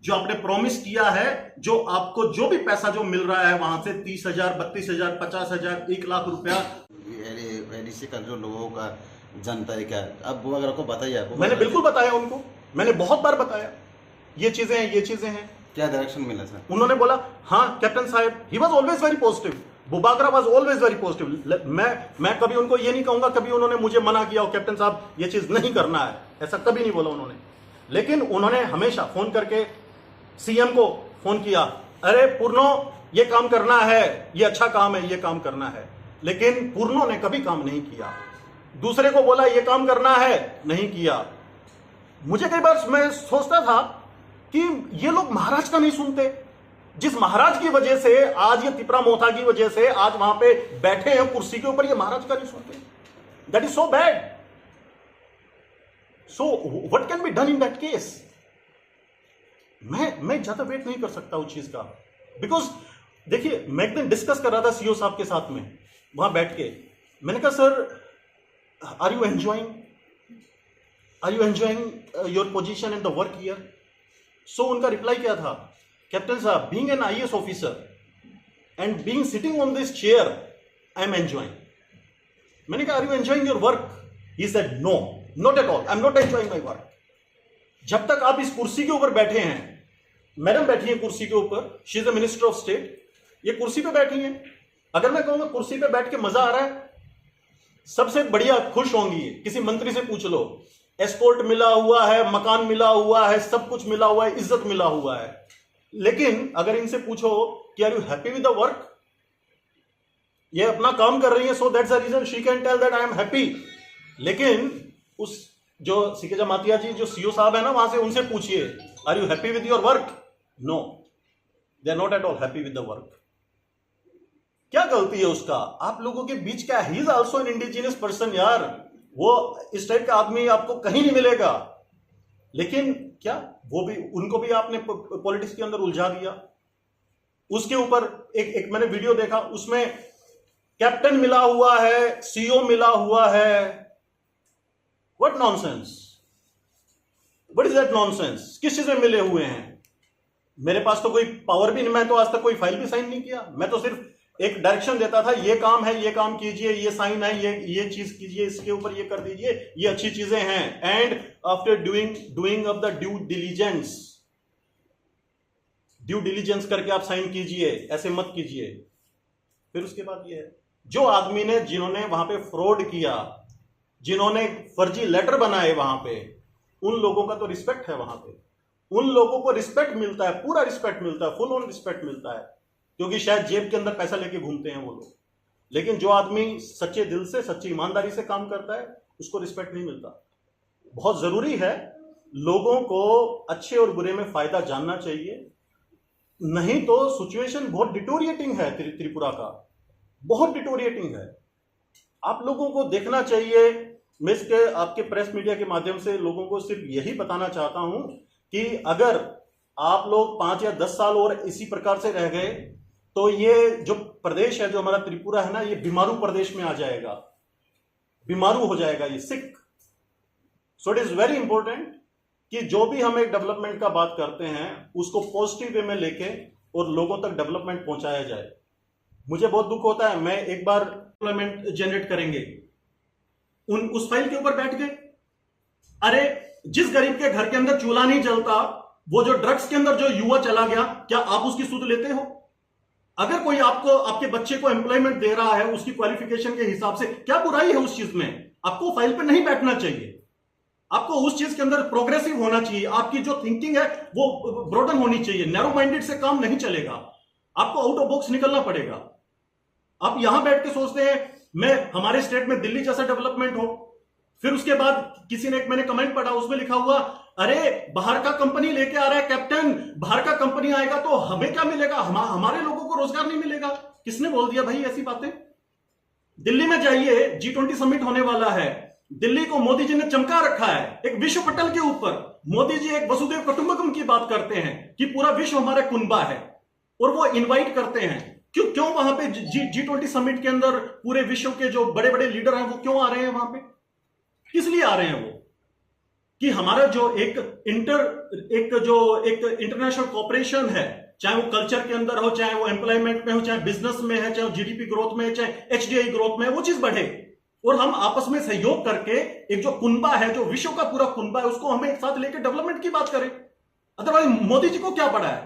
जो आपने प्रॉमिस किया है, जो आपको जो भी पैसा जो मिल रहा है वहां से 30,000, 32,000, 50,000, 1 लाख रुपया, एडीसी का जो लोगों का जनता है, क्या अब वो अगर आपको बताइए? मैंने बिल्कुल बताया उनको, मैंने बहुत बार बताया ये चीजें हैं, ये चीजें हैं। क्या डायरेक्शन मिला सर? उन्होंने बोला हाँ कैप्टन साहब, he was always very positive, Bubagra was always very positive. मैं कभी उनको ये नहीं कहूंगा कभी उन्होंने मुझे मना किया हो कैप्टन साहब ये चीज नहीं करना है, ऐसा कभी नहीं बोला उन्होंने। लेकिन उन्होंने हमेशा फोन करके सीएम को फोन किया, अरे पूर्णो ये काम करना है, ये अच्छा काम है, ये काम करना है। लेकिन पूर्णो ने कभी काम नहीं किया। दूसरे को बोला ये काम करना है, नहीं किया। मुझे कई बार मैं सोचता था कि ये लोग महाराज का नहीं सुनते। जिस महाराज की वजह से आज ये तिपरा मोथा की वजह से आज वहां पे बैठे हैं कुर्सी के ऊपर, ये महाराज का नहीं सुनते। That is so bad. So what can be done in that case? मैं ज्यादा वेट नहीं कर सकता उस चीज का, बिकॉज देखिए मैं एक दिन डिस्कस कर रहा था सीओ साहब के साथ में वहां बैठ के। मैंने कहा sir are you enjoying your position in the work here? So उनका रिप्लाई क्या था कैप्टन साहब, being an IAS officer and being sitting on this chair, I am enjoying. मैंने कहा, are you enjoying your work? He said, no, not at all, I am not enjoying my work. जब तक आप इस कुर्सी के ऊपर बैठे हैं, मैडम बैठी है कुर्सी के ऊपर, she is the minister of state, ये कुर्सी पे बैठी है। अगर मैं कहूंगा कुर्सी पे बैठ के मजा आ रहा है, सबसे बढ़िया खुश होंगी। किसी मंत्री से पूछ लो, एस्कॉर्ट मिला हुआ है, मकान मिला हुआ है, सब कुछ मिला हुआ है, इज्जत मिला हुआ है। लेकिन अगर इनसे पूछो कि are you happy with the work, ये अपना काम कर रही है, so that's the reason she can tell that I am happy. लेकिन उस जो सिकेजा मातिया जी जो सीओ साहब है ना, वहां से उनसे पूछिए, are you happy with your work? No, they are not at all happy with the work. क्या गलती है उसका आप लोगों के बीच? क्या, he is also an indigenous person यार। वो इस टाइप का आदमी आपको कहीं नहीं मिलेगा। लेकिन क्या वो भी, उनको भी आपने पॉलिटिक्स के अंदर उलझा दिया। उसके ऊपर एक मैंने वीडियो देखा, उसमें कैप्टन मिला हुआ है, सीओ मिला हुआ है। What nonsense, what is that nonsense? किस चीज में मिले हुए हैं? मेरे पास तो कोई पावर भी नहीं, मैं तो आज तक कोई फाइल भी साइन नहीं किया। मैं तो सिर्फ एक डायरेक्शन देता था, ये काम है, ये काम कीजिए, ये साइन है, ये चीज कीजिए, इसके ऊपर ये कर दीजिए, ये अच्छी चीजें हैं। And after doing of the due diligence करके आप साइन कीजिए, ऐसे मत कीजिए। फिर उसके बाद ये है, जो आदमी ने, जिन्होंने वहां पे फ्रॉड किया, जिन्होंने फर्जी लेटर बनाए वहां पे, उन लोगों का तो रिस्पेक्ट है वहां पे। उन लोगों को रिस्पेक्ट मिलता है, पूरा रिस्पेक्ट मिलता है, फुल ऑन रिस्पेक्ट मिलता है, क्योंकि शायद जेब के अंदर पैसा लेके घूमते हैं वो लोग। लेकिन जो आदमी सच्चे दिल से, सच्ची ईमानदारी से काम करता है, उसको रिस्पेक्ट नहीं मिलता। बहुत जरूरी है, लोगों को अच्छे और बुरे में फायदा जानना चाहिए। नहीं तो सिचुएशन बहुत डिटोरिएटिंग है त्रिपुरा का, बहुत डिटोरिएटिंग है। आप लोगों को देखना चाहिए। मैं इसके आपके प्रेस मीडिया के माध्यम से लोगों को सिर्फ यही बताना चाहता हूं कि अगर आप लोग 5 या 10 साल और इसी प्रकार से रह गए तो ये जो प्रदेश है, जो हमारा त्रिपुरा है ना, ये बीमारू प्रदेश में आ जाएगा, बीमारू हो जाएगा, ये sick. So it is very important कि जो भी हम एक डेवलपमेंट का बात करते हैं उसको पॉजिटिव वे में लेके और लोगों तक डेवलपमेंट पहुंचाया जाए। मुझे बहुत दुख होता है, मैं एक बार डेवलपमेंट जनरेट करेंगे, उस फाइल के ऊपर बैठ गए। अरे जिस गरीब के घर के अंदर चूल्हा नहीं जलता, वो जो ड्रग्स के अंदर जो युवा चला गया, क्या आप उसकी सुध लेते हो? अगर कोई आपको, आपके बच्चे को एम्प्लॉयमेंट दे रहा है उसकी क्वालिफिकेशन के हिसाब से, क्या बुराई है उस चीज में? आपको फाइल पे नहीं बैठना चाहिए, आपको उस चीज के अंदर प्रोग्रेसिव होना चाहिए। आपकी जो थिंकिंग है वो ब्रॉडन होनी चाहिए। नैरो माइंडेड से काम नहीं चलेगा, आपको आउट ऑफ बॉक्स निकलना पड़ेगा। आप यहां बैठ के सोचते हैं मैं, हमारे स्टेट में दिल्ली जैसा डेवलपमेंट हो, फिर उसके बाद किसी ने, एक मैंने कमेंट पढ़ा, उसमें लिखा हुआ, अरे बाहर का कंपनी लेके आ रहा है कैप्टन, बाहर का कंपनी आएगा तो हमें क्या मिलेगा, हमारे लोगों को रोजगार नहीं मिलेगा। किसने बोल दिया भाई ऐसी बातें? दिल्ली में जाइए, G20 समिट होने वाला है, दिल्ली को मोदी जी ने चमका रखा है एक विश्व पटल के ऊपर। मोदी जी एक वसुधैव कुटुंबकम की बात करते हैं कि पूरा विश्व हमारा कुनबा है, और वो इनवाइट करते हैं। क्यों वहां पे G20 समिट के अंदर पूरे विश्व के जो बड़े बड़े लीडर हैं वो क्यों आ रहे हैं वहां पे? किस लिए आ रहे हैं वो? कि हमारा जो एक इंटरनेशनल कॉपरेशन है, चाहे वो कल्चर के अंदर हो, चाहे वो एम्प्लॉयमेंट में हो, चाहे बिजनेस में है, चाहे जीडीपी ग्रोथ में है, चाहे HDI ग्रोथ में है, वो चीज बढ़े और हम आपस में सहयोग करके एक जो कुनबा है, जो विश्व का पूरा कुनबा है, उसको हमें एक साथ लेकर डेवलपमेंट की बात करें। अदरवाइज मोदी जी को क्या पड़ा है?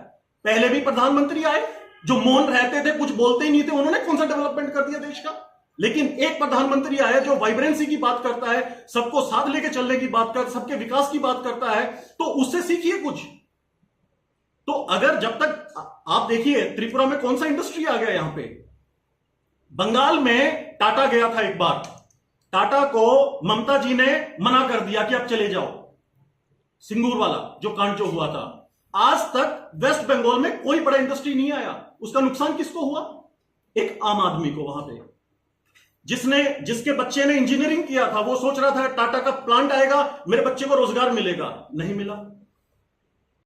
पहले भी प्रधानमंत्री आए जो मौन रहते थे, कुछ बोलते ही नहीं थे, उन्होंने कौन सा डेवलपमेंट कर दिया देश का? लेकिन एक प्रधानमंत्री आया जो वाइब्रेंसी की बात करता है, सबको साथ लेके चलने की बात करता है, सबके विकास की बात करता है, तो उससे सीखिए कुछ। तो अगर जब तक आप देखिए त्रिपुरा में कौन सा इंडस्ट्री आ गया यहां पे, बंगाल में टाटा गया था एक बार, टाटा को ममता जी ने मना कर दिया कि आप चले जाओ, सिंगूर वाला जो कांड जो हुआ था। आज तक वेस्ट बंगाल में कोई बड़ा इंडस्ट्री नहीं आया। उसका नुकसान किसको हुआ? एक आम आदमी को। वहां पे जिसके बच्चे ने इंजीनियरिंग किया था, वो सोच रहा था टाटा का प्लांट आएगा, मेरे बच्चे को रोजगार मिलेगा, नहीं मिला।